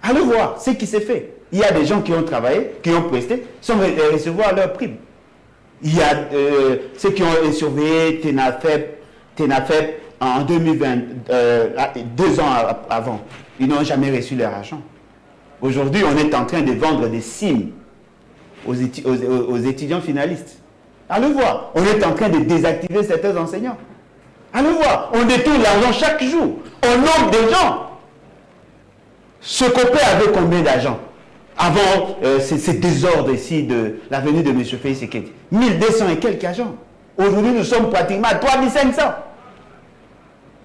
Allez voir ce qui s'est fait. Il y a des gens qui ont travaillé, qui ont presté, sans recevoir leur prime. Il y a ceux qui ont surveillé TENAFEP en 2020, 2 ans avant. Ils n'ont jamais reçu leur argent. Aujourd'hui, on est en train de vendre des SIM aux étudiants finalistes. Allez voir. On est en train de désactiver certains enseignants. Allez voir. On détourne l'argent chaque jour. On nomme des gens. Ce Copé avait combien d'argent avant ces désordres ici de la venue de M. Félix Tshisekedi? 1200 et quelques agents. Aujourd'hui, nous sommes pratiquement à 3500.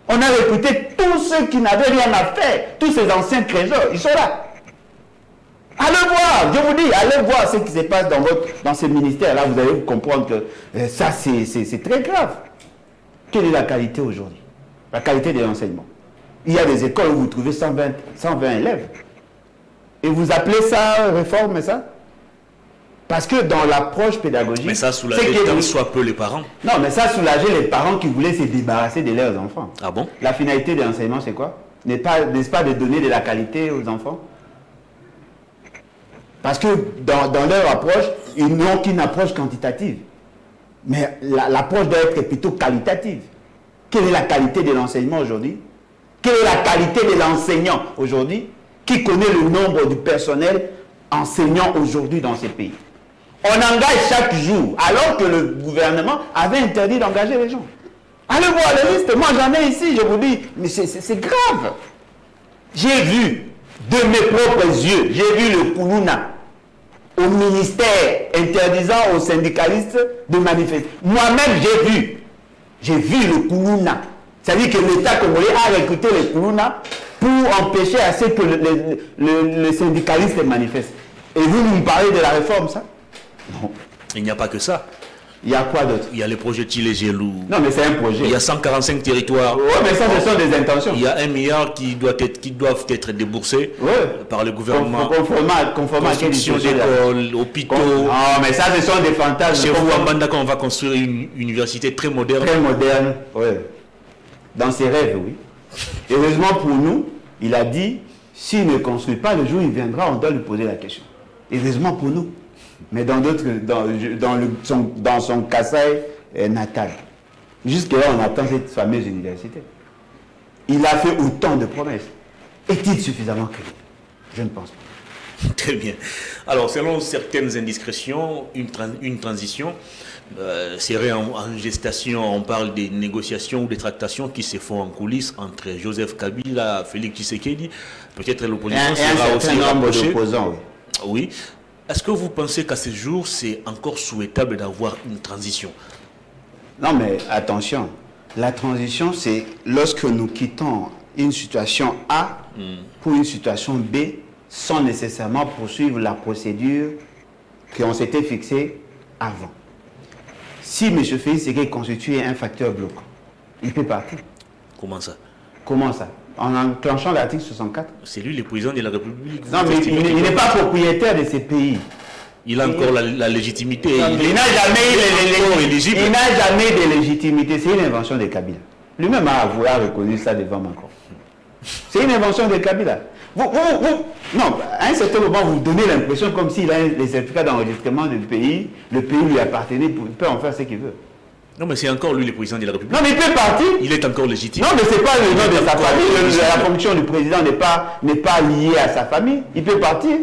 On a recruté tous ceux qui n'avaient rien à faire, tous ces anciens trésors, ils sont là. Allez voir, je vous dis, allez voir ce qui se passe dans ce ministère-là, vous allez comprendre que ça, c'est très grave. Quelle est la qualité aujourd'hui? La qualité de l'enseignement. Il y a des écoles où vous trouvez 120 élèves. Et vous appelez ça réforme, ça? Parce que dans l'approche pédagogique... Mais ça soulageait tant soit peu les parents. Non, mais ça soulageait les parents qui voulaient se débarrasser de leurs enfants. Ah bon? La finalité de l'enseignement, c'est quoi? N'est-ce pas de donner de la qualité aux enfants? Parce que dans leur approche, ils n'ont qu'une approche quantitative. Mais l'approche doit être plutôt qualitative. Quelle est la qualité de l'enseignement aujourd'hui? Quelle est la qualité de l'enseignant aujourd'hui? Qui connaît le nombre du personnel enseignant aujourd'hui dans ces pays? On engage chaque jour, alors que le gouvernement avait interdit d'engager les gens. Allez voir les listes, moi j'en ai ici, je vous dis, mais c'est grave. J'ai vu, de mes propres yeux, j'ai vu le Kounouna au ministère interdisant aux syndicalistes de manifester. Moi-même j'ai vu le Kounouna. C'est-à-dire que l'État congolais a recruté les Kounouna pour empêcher à ce que le syndicaliste manifeste. Et vous nous parlez de la réforme, ça? Non. Il n'y a pas que ça. Il y a quoi d'autre? Il y a les projets Tilé-Gelou. Non, mais c'est un projet. Il y a 145 territoires. Oui, mais ça, ce sont des intentions. Il y a 1 milliard qui doivent être déboursés par le gouvernement. Conformément à construction d'écoles, hôpitaux. Non, mais ça, ce sont des fantasmes. Chez vous, à Mbandaka, on va construire une université très moderne. Très moderne, oui. Dans ses rêves, oui. Heureusement pour nous, il a dit, s'il ne construit pas, le jour où il viendra, on doit lui poser la question. Heureusement pour nous. Mais dans son Kasaï, natale. Jusque-là, on attend cette fameuse université. Il a fait autant de promesses. Est-il suffisamment crédible? Je ne pense pas. Très bien. Alors, selon certaines indiscrétions, une transition serait en gestation. On parle des négociations ou des tractations qui se font en coulisses entre Joseph Kabila et Félix Tshisekedi. Peut-être l'opposition sera aussi rapprochée. D'opposants, oui. Est-ce que vous pensez qu'à ce jour, c'est encore souhaitable d'avoir une transition? Non, mais attention. La transition, c'est lorsque nous quittons une situation A pour une situation B sans nécessairement poursuivre la procédure qu'on s'était fixée avant. Si M. Félix Tshisekedi constitue un facteur bloquant, il peut partir. Comment ça? Comment ça? En enclenchant l'article 64. C'est lui le président de la République. Non, mais il n'est pas propriétaire de ces pays. Il a encore la légitimité. Non, il n'a jamais de légitimité. C'est une invention de Kabila. Lui-même a avoué, a reconnu ça devant Macron. C'est une invention de Kabila. Non, à un certain moment, vous donnez l'impression comme s'il a les certificats d'enregistrement du pays, le pays lui appartenait, il peut en faire ce qu'il veut. Non, mais c'est encore lui le président de la République. Non, mais il peut partir. Il est encore légitime. Non, mais ce n'est pas le nom de sa famille. La fonction du président n'est pas liée à sa famille. Il peut partir.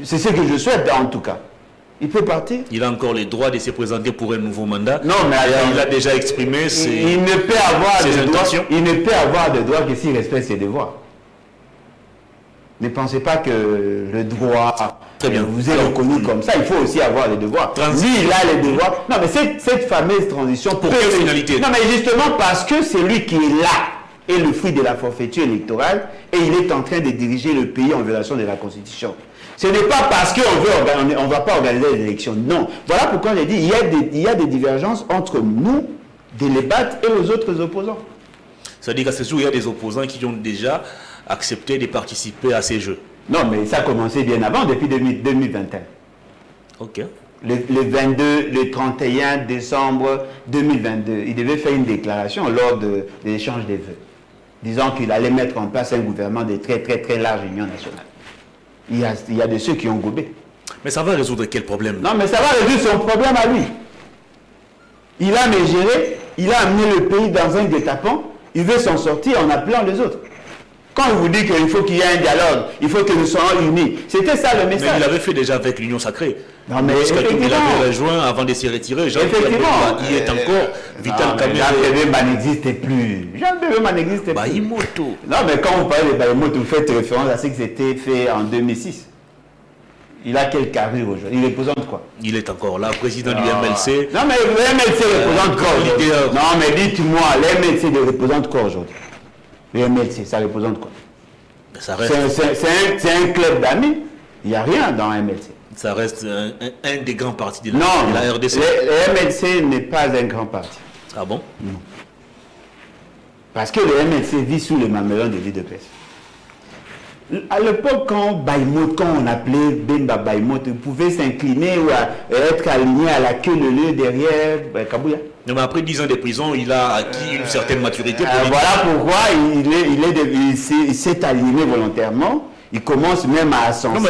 C'est ce que je souhaite en tout cas. Il peut partir. Il a encore les droits de se présenter pour un nouveau mandat. Non, mais il a déjà exprimé ses intentions. Il ne peut avoir de droits que s'il respecte ses devoirs. Ne pensez pas que le droit vous est reconnu comme ça. Il faut aussi avoir les devoirs. Lui, il a les devoirs. Non, mais cette fameuse transition... Pour quelle finalité? Non, mais justement parce que c'est lui qui est là et le fruit de la forfaiture électorale et il est en train de diriger le pays en violation de la Constitution. Ce n'est pas parce qu'on ne va pas organiser les élections. Non. Voilà pourquoi j'ai dit il y a des divergences entre nous, des débats et les autres opposants. C'est-à-dire qu'à ce jour, il y a des opposants qui ont déjà accepté de participer à ces jeux. Non, mais ça a commencé bien avant, depuis 2021. Ok. Le 31 décembre 2022, il devait faire une déclaration lors de l'échange des vœux, disant qu'il allait mettre en place un gouvernement de très très très large union nationale. Il y a de ceux qui ont gobé. Mais ça va résoudre quel problème? Non, mais ça va résoudre son problème à lui. Il a géré, il a amené le pays dans un guet-apens, il veut s'en sortir en appelant les autres. Quand il vous dit qu'il faut qu'il y ait un dialogue, il faut que nous soyons unis, c'était ça le message. Mais il l'avait fait déjà avec l'Union Sacrée. Non, mais il avait rejoint avant de se retirer. Effectivement. Il est encore Vital Kamerhe. Jean Bébéma n'existe plus. Jean Bébéma n'existe plus. Baïmoto. Non, mais quand vous parlez de Baïmoto, vous faites référence à ce qui s'était fait en 2006. Il a quelle carrure aujourd'hui? Il représente quoi? Il est encore là, président du MLC. Non, mais le MLC représente quoi aujourd'hui? Non, mais dites-moi, le MLC représente quoi aujourd'hui? Le MLC, ça représente quoi? C'est un club d'amis. Il n'y a rien dans un MLC. Ça reste un des grands partis de la RDC. Le MLC n'est pas un grand parti. Ah bon? Non. Parce que le MLC vit sous le mamelon de l'UDPS. À l'époque, quand on appelait Bemba Baïmoto, il pouvait s'incliner ou être aligné à la queue leu derrière Kabouya. Non, mais après 10 ans de prison, il a acquis une certaine maturité. Voilà pourquoi il s'est aligné volontairement. Il commence même à ascenser. Non, mais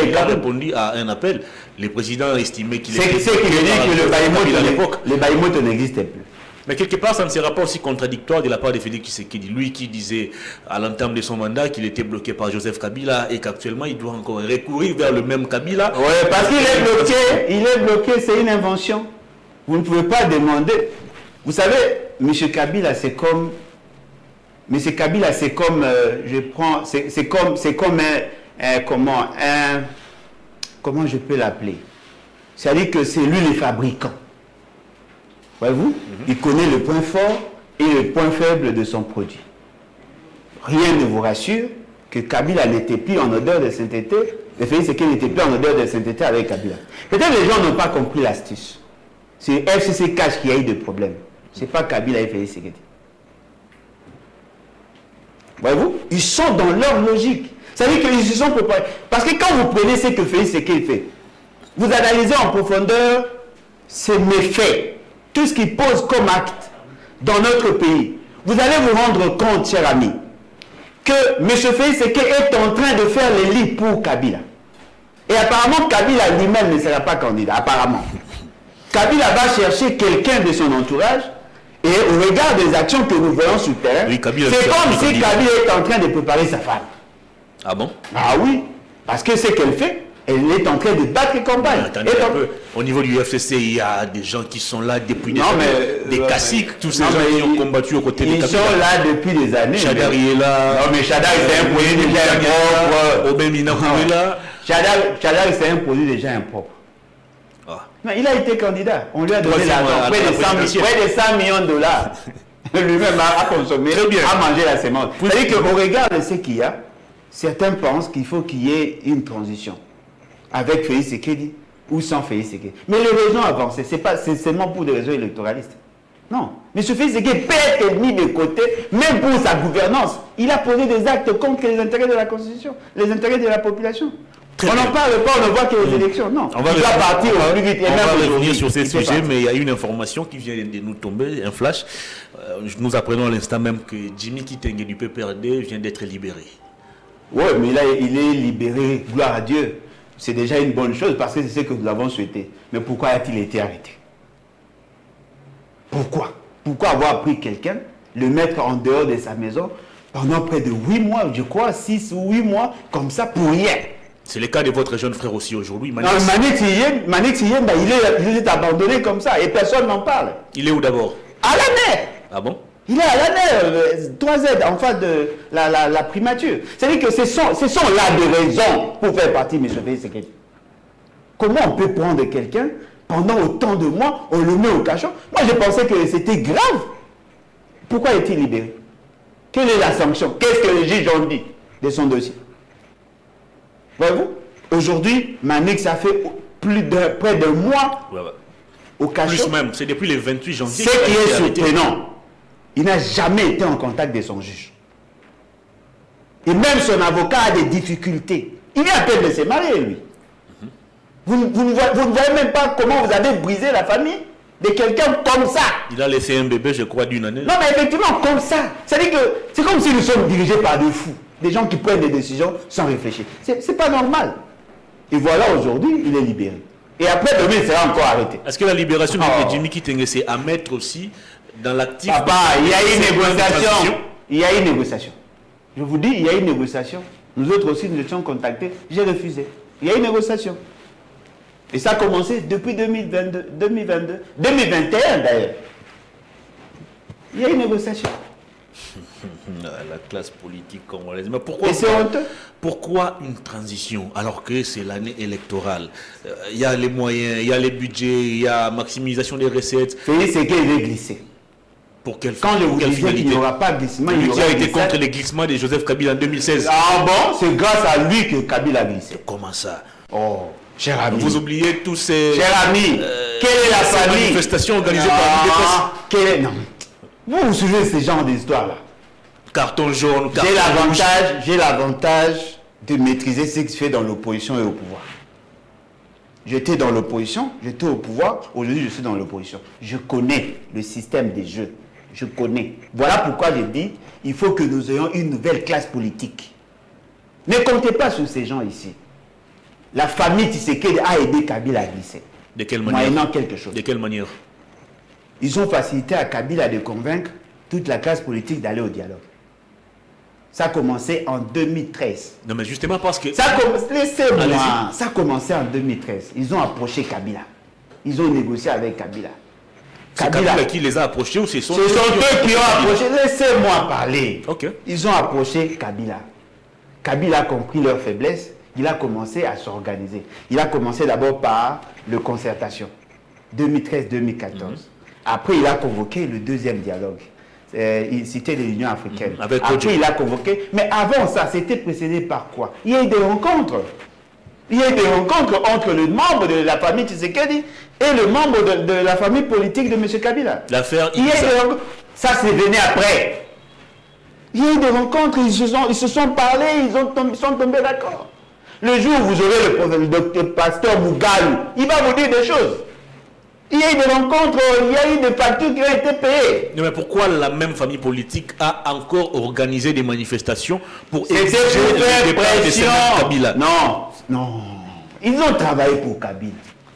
il a répondu à un appel. Le président a estimé qu'il était... C'est qu'il dit que le Baïmoto n'existait plus. Mais quelque part, ça ne sera pas aussi contradictoire de la part de Félix Tshisekedi, lui qui disait à l'entame de son mandat qu'il était bloqué par Joseph Kabila et qu'actuellement il doit encore recourir vers le même Kabila. Oui, parce qu'il est bloqué, c'est une invention. Vous ne pouvez pas demander. Vous savez, M. Kabila, c'est comme, comment je peux l'appeler? C'est-à-dire que c'est lui le fabricant. Voyez-vous, il connaît le point fort et le point faible de son produit. Rien ne vous rassure que Kabila n'était plus en odeur de sainteté. Le fait, c'est qu'il n'était plus en odeur de sainteté avec Kabila. Peut-être les gens n'ont pas compris l'astuce. C'est FCC Cash qui a eu des problèmes. Ce n'est pas Kabila et Félix Tshisekedi. Voyez-vous, ils sont dans leur logique. Ça veut dire qu'ils se sont préparés. Parce que quand vous prenez ce que Félix Tshisekedi fait, vous analysez en profondeur ces méfaits. Tout ce qui pose comme acte dans notre pays, vous allez vous rendre compte, cher ami, que M. Félix Tshisekedi est en train de faire les lits pour Kabila. Et apparemment, Kabila lui-même ne sera pas candidat, apparemment. Kabila va chercher quelqu'un de son entourage et au regard des actions que nous voyons sur le terrain, Oui, c'est comme si Kabila est en train de préparer sa femme. Ah bon? Ah oui, parce que ce qu'elle fait, elle est en train de battre campagne. Attendez un peu. Au niveau du FCC, il y a des gens qui sont là depuis des années. Des caciques, tous ces gens qui ont combattu aux côtés de Kabila. Ils sont là depuis des années. Chadari est là. Non, mais Chadari s'est imposé déjà impropre. Obemina est là. Chadari s'est imposé déjà impropre. Non, il a été candidat. On lui a donné l'argent, près de 100 millions de dollars. Lui-même a consommé, a mangé la sémence. C'est-à-dire qu'au regard de ce qu'il y a, certains pensent qu'il faut qu'il y ait une transition avec Félix Tshisekedi ou sans Félix Tshisekedi. Mais les raisons avancées, c'est seulement pour des raisons électoralistes. Non. Mais ce Félix Tshisekedi peut être mis de côté, même pour sa gouvernance. Il a posé des actes contre les intérêts de la Constitution, les intérêts de la population. On n'en parle pas, on ne voit que les élections. Non, on va partir au plus vite. On va revenir sur ces sujets, mais il y a une information qui vient de nous tomber, un flash. Nous apprenons à l'instant même que Jimmy Kitenge du PPRD vient d'être libéré. Oui, mais là, il est libéré, gloire à Dieu. C'est déjà une bonne chose parce que c'est ce que nous avons souhaité. Mais pourquoi a-t-il été arrêté? Pourquoi? Pourquoi avoir pris quelqu'un, le mettre en dehors de sa maison pendant près de 8 mois, je crois, 6 ou 8 mois, comme ça, pour rien? C'est le cas de votre jeune frère aussi aujourd'hui. Manik Siyem, il est abandonné comme ça et personne n'en parle. Il est où d'abord? À la mer. Ah bon? Il est à la mer, 3Z, en face de la primature. C'est-à-dire que ce sont là des raisons pour faire partie de M. Félix Tshisekedi. Comment on peut prendre quelqu'un, pendant autant de mois, on le met au cachot? Moi, je pensais que c'était grave. Pourquoi est-il libéré? Quelle est la sanction? Qu'est-ce que les juges ont dit de son dossier? Voyez-vous, aujourd'hui, Manik, ça fait près d'un mois au cachot. Plus même, c'est depuis le 28 janvier. Ce qui est surprenant, il n'a jamais été en contact de son juge. Et même son avocat a des difficultés. Il vient à peine de se marier, lui. Vous ne voyez même pas comment vous avez brisé la famille de quelqu'un comme ça. Il a laissé un bébé, je crois, d'une année. Non, mais effectivement, comme ça. C'est-à-dire que c'est comme si nous sommes dirigés par des fous. Des gens qui prennent des décisions sans réfléchir. C'est pas normal. Et voilà, aujourd'hui, il est libéré. Et après, demain, il sera encore arrêté. Est-ce que la libération de Jimmy Kitenge, c'est à mettre aussi dans l'actif? Papa, il y a une négociation. Il y a une négociation. Je vous dis, il y a une négociation. Nous autres aussi, nous étions contactés. J'ai refusé. Il y a une négociation. Et ça a commencé depuis 2022, 2021 d'ailleurs. Il y a une négociation. La classe politique congolaise. Mais pourquoi une transition alors que c'est l'année électorale? Il y a les moyens, il y a les budgets, il y a maximisation des recettes. Félix Tshisekedi est glissé. Pour quelle Quand je vous disais qu'il n'y aura pas de glissement, il a été contre les glissements de Joseph Kabila en 2016. Ah bon? C'est grâce à lui que Kabila a glissé. Comment ça? Oh, cher ami. Vous oubliez tous ces... Cher ami, quelle est la famille? Manifestations organisées par l'UDPS. Non. Vous vous souvenez de ce genre d'histoire-là? Carton jaune, carton rouge. J'ai l'avantage de maîtriser ce qui se fait dans l'opposition et au pouvoir. J'étais dans l'opposition, j'étais au pouvoir, aujourd'hui je suis dans l'opposition. Je connais le système des jeux. Je connais. Voilà pourquoi j'ai dit, il faut que nous ayons une nouvelle classe politique. Ne comptez pas sur ces gens ici. La famille Tshisekedi a aidé Kabila à glisser. De quelle manière? Moyennant quelque chose. De quelle manière? Ils ont facilité à Kabila de convaincre toute la classe politique d'aller au dialogue. Ça a commencé en 2013. Non, mais justement parce que... Laissez-moi. Ça a commencé en 2013. Ils ont approché Kabila. Ils ont négocié avec Kabila. C'est Kabila qui les a approchés ou ce sont eux qui ont approché? Laissez-moi parler. Ok. Ils ont approché Kabila. Kabila a compris leur faiblesse. Il a commencé à s'organiser. Il a commencé d'abord par le concertation. 2013-2014. Après, il a convoqué le deuxième dialogue. Il citait l'Union africaine. Après, il a convoqué. Mais avant ça, c'était précédé par quoi? Il y a eu des rencontres. Il y a eu des rencontres entre le membre de la famille Tshisekedi et le membre de la famille politique de M. Kabila. L'affaire... Ça, c'est venu après. Il y a eu des rencontres, ils se sont parlé, ils sont tombés d'accord. Le jour où vous aurez le docteur Pasteur Mougalou, il va vous dire des choses. Il y a eu des rencontres, il y a eu des factures qui ont été payées. Non, mais pourquoi la même famille politique a encore organisé des manifestations pour exiger le départ de Kabila? Non. Ils ont travaillé pour Kabila.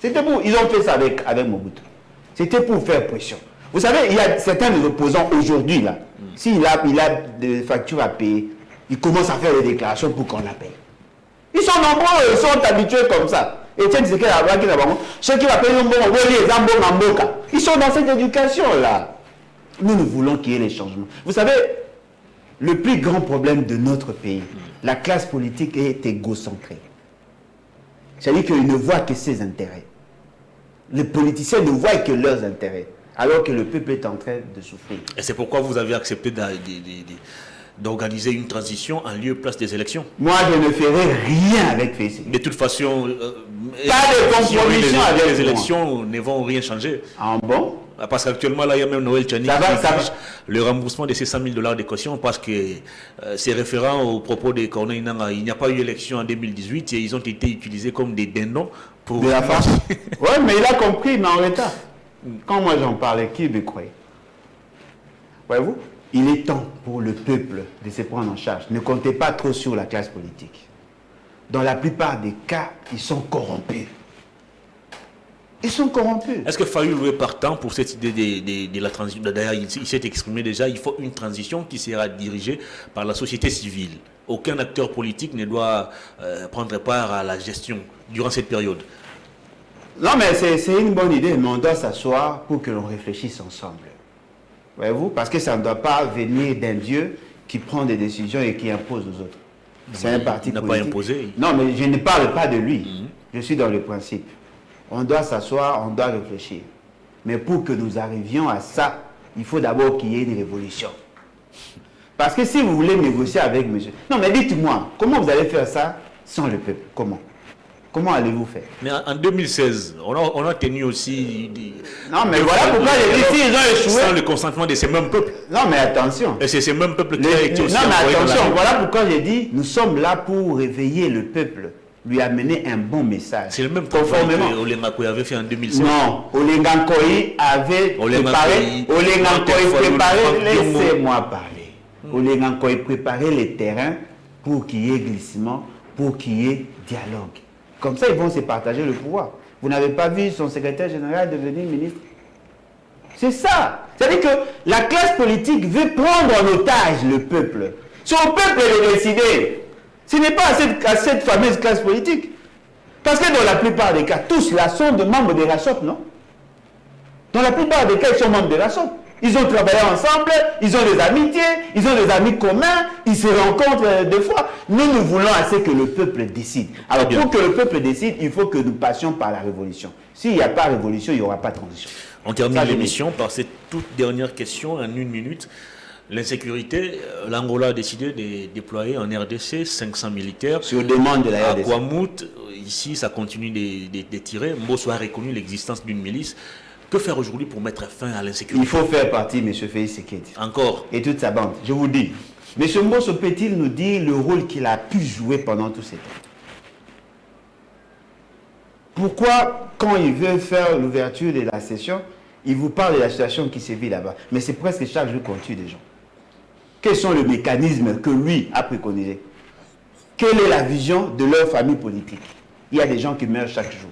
C'était pour... Ils ont fait ça avec Mobutu. C'était pour faire pression. Vous savez, il y a certains des opposants aujourd'hui, là, s'il a des factures à payer, ils commencent à faire des déclarations pour qu'on la paye. Ils sont nombreux, ils sont habitués comme ça. Et tiens, c'est ceux qui appellent ils sont dans cette éducation-là. Nous voulons qu'il y ait les changements. Vous savez, le plus grand problème de notre pays, la classe politique est égocentrée. C'est-à-dire qu'ils ne voient que ses intérêts. Les politiciens ne voient que leurs intérêts, alors que le peuple est en train de souffrir. Et c'est pourquoi vous avez accepté d'organiser une transition en lieu et place des élections. Moi, je ne ferai rien avec Facebook. De toute façon, pas de compromission avec les élections ne vont rien changer. Ah bon? Parce qu'actuellement, là, il y a même Noël Tchani qui exige le remboursement de ces 100 000 $ de caution parce que c'est référent au propos de Corneille Nangaa. Il n'y a pas eu élection en 2018 et ils ont été utilisés comme des dindons pour... De la face. Oui, mais il a compris, mais en retard. Quand moi j'en parlais, qui me croyait? Voyez-vous, il est temps pour le peuple de se prendre en charge. Ne comptez pas trop sur la classe politique. Dans la plupart des cas, ils sont corrompus. Ils sont corrompus. Est-ce que Fayulu est partant pour cette idée de la transition? D'ailleurs, il s'est exprimé déjà, il faut une transition qui sera dirigée par la société civile. Aucun acteur politique ne doit prendre part à la gestion durant cette période. Non, mais c'est une bonne idée, mais on doit s'asseoir pour que l'on réfléchisse ensemble. Voyez-vous? Parce que ça ne doit pas venir d'un Dieu qui prend des décisions et qui impose aux autres. C'est un parti politique. Il n'a pas imposé. Non, mais je ne parle pas de lui. Je suis dans le principe. On doit s'asseoir, on doit réfléchir. Mais pour que nous arrivions à ça, il faut d'abord qu'il y ait une révolution. Parce que si vous voulez négocier avec monsieur... Non, mais dites-moi, comment vous allez faire ça sans le peuple? Comment? Comment allez-vous faire? Mais en 2016, on a tenu aussi... Non, mais voilà pourquoi les Russes, ils ont échoué. Sans le consentement de ces mêmes peuples. Non, mais attention. Et c'est ces mêmes peuples qui ont été aussi... Non, mais attention, voilà pourquoi j'ai dit, nous sommes là pour réveiller le peuple, lui amener un bon message. C'est le même travail que Olenga Nkoyi avait fait en 2016. Non, Olenga Nkoyi avait préparé... Laissez-moi parler. Olenga Nkoyi préparait les terrains pour qu'il y ait glissement, pour qu'il y ait dialogue. Comme ça, ils vont se partager le pouvoir. Vous n'avez pas vu son secrétaire général devenir ministre? C'est ça. C'est-à-dire que la classe politique veut prendre en otage le peuple. C'est au peuple de décider. Ce n'est pas à cette fameuse classe politique. Parce que dans la plupart des cas, tous là sont des membres de la SOP, non? Dans la plupart des cas, ils sont membres de la SOP. Ils ont travaillé ensemble, ils ont des amitiés, ils ont des amis communs, ils se rencontrent deux fois. Nous voulons assez que le peuple décide. Alors pour que le peuple décide, il faut que nous passions par la révolution. S'il n'y a pas de révolution, il n'y aura pas de transition. On termine l'émission par cette toute dernière question en 1 minute. L'insécurité, l'Angola a décidé de déployer en RDC 500 militaires. Sur demande de la RDC. À Kouamout, ici, ça continue de tirer. Mbosso a reconnu l'existence d'une milice. Que faire aujourd'hui pour mettre fin à l'insécurité? Il faut faire partie, M. Félix Sekedi. Encore. Et toute sa bande. Je vous dis. M. Mbosso peut-il nous dire le rôle qu'il a pu jouer pendant tous ces temps? Pourquoi, quand il veut faire l'ouverture de la session, il vous parle de la situation qui se vit là-bas? Mais c'est presque chaque jour qu'on tue des gens. Quels sont les mécanismes que lui a préconisés? Quelle est la vision de leur famille politique? Il y a des gens qui meurent chaque jour.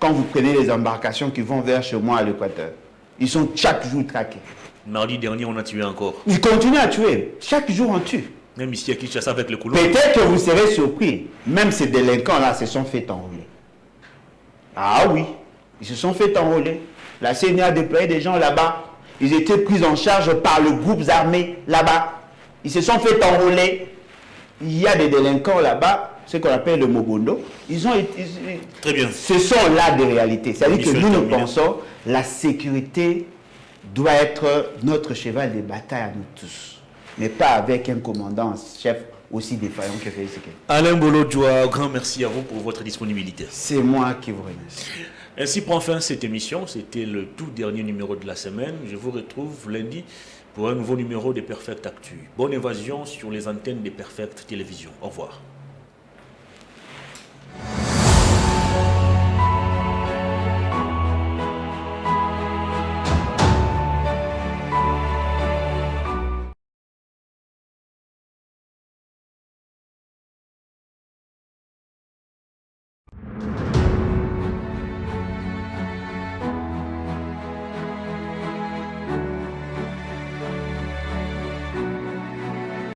Quand vous prenez les embarcations qui vont vers chez moi à l'Équateur, ils sont chaque jour traqués. Mardi dernier, on a tué encore. Ils continuent à tuer. Chaque jour, on tue. Même ici à Kinshasa avec le couloir. Peut-être que vous serez surpris. Même ces délinquants-là se sont fait enrôler. Ah oui, ils se sont fait enrôler. La CNI a déployé des gens là-bas. Ils étaient pris en charge par le groupe armé là-bas. Ils se sont fait enrôler. Il y a des délinquants là-bas, ce qu'on appelle le Mobondo. Très bien. Ce sont là des réalités. C'est-à-dire que nous pensons la sécurité doit être notre cheval de bataille à nous tous. Mais pas avec un commandant en chef aussi défaillant que Félix Sekedi. Alain Bolodjoa, grand merci à vous pour votre disponibilité. C'est moi qui vous remercie. Ainsi prend fin cette émission. C'était le tout dernier numéro de la semaine. Je vous retrouve lundi pour un nouveau numéro de Perfect Actu. Bonne évasion sur les antennes de Perfect Télévision. Au revoir.